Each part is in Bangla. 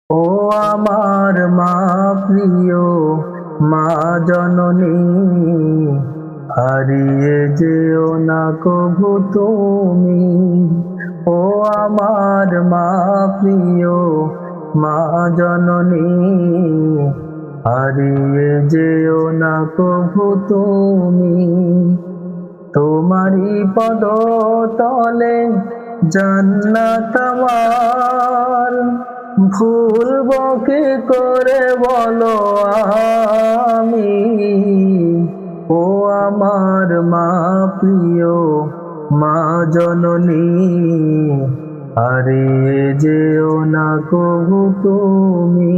ও আমার মা প্রিয় মা জননী, হারিয়ে যেও না কভু তুমি। ও আমার মা প্রিয় মা জননী, হারিয়ে যেও না কভু তুমি। তোমারি পদ তলে জান্নাত আমার, ভুলব কি করে বলো আমি। ও আমার মা প্রিয় মা জননী, হারিয়ে যেও না কভু তুমি।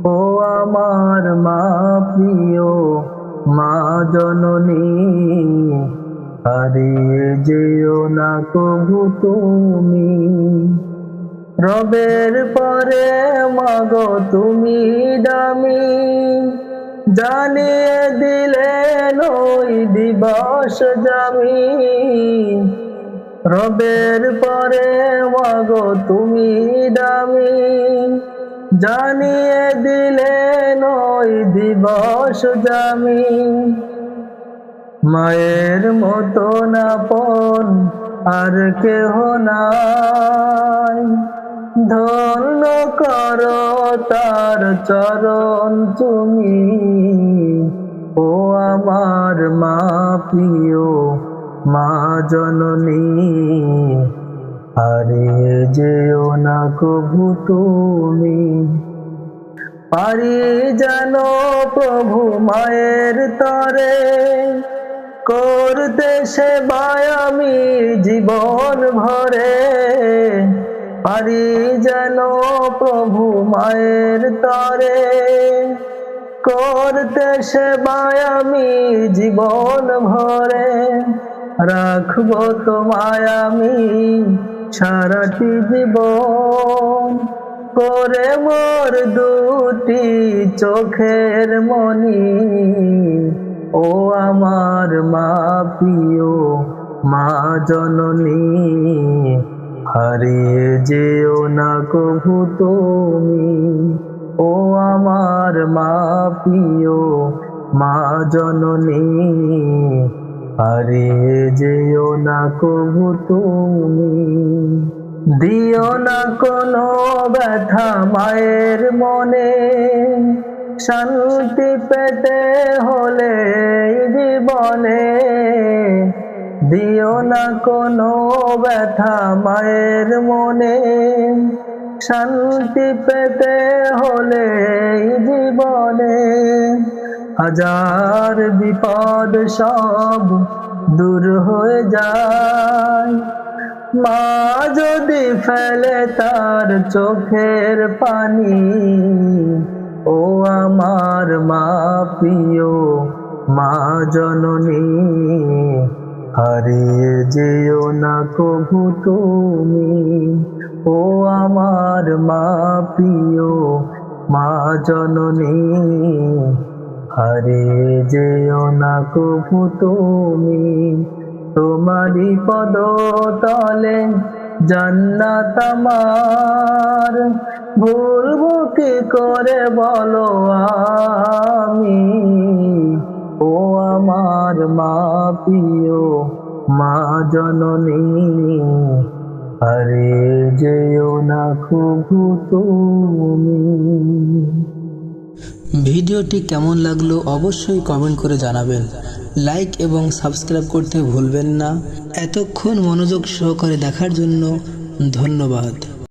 ও আমার মা প্রিয় মা জননী, হারিয়ে যেও না কভু তুমি। রবের পরে মাগো তুমি দামি, জানিয়ে দিলেন ওই দিবস জামি। রবের পরে মাগো তুমি দামি, জানিয়ে দিলেন ওই দিবস জামি। মায়ের মতন আপন আর কেহ নাই, ধন্য করো তার চরণ তুমি। ও আমার মা প্রিয় মা জননী, হারিয়ে যেও না কভু তুমি। পারি যেন প্রভু মায়ের তরে, করতে সেবায় আমি জীবন ভরে। পারি যেন প্রভু মায়ের তরে, করতে সেবায় আমি জীবন ভরে। রাখবো তোমায় আমি সারাটি জীবন, করে মোর দুটি চোখের মনি। ও আমার মা প্রিয় মা জননী, হারিয়ে যেও না কভু তুমি। ও আমার মা প্রিয় মা জননী, হারিয়ে যেও না কভু তুমি। দিও না কোনো ব্যথা মায়ের মনে, শান্তি পেতে হলে জীবনে। দিও না কোনো ব্যথা মায়ের মনে, শান্তি পেতে হলে জীবনে। হাজার বিপদ সব দূর হয়ে যায়, মা যদি ফেলে তার চোখের পানি। ও আমার মা প্রিয় মা জননী, হারিয়ে যেও না কভু তুমি। ও আমার মা প্রিয় মা জননী, হারিয়ে যেও না কভু তুমি। তোমারি পদ তলে জান্নাত আমার, ভুলব কি করে বলো আমি। ও আমার মা প্রিয় মা জননী, হারিয়ে যেও না কভু তুমি। ভিডিওটি কেমন লাগলো অবশ্যই কমেন্ট করে জানাবেন। লাইক এবং সাবস্ক্রাইব করতে ভুলবেন না। এতক্ষণ মনোযোগ সহকারে দেখার জন্য ধন্যবাদ।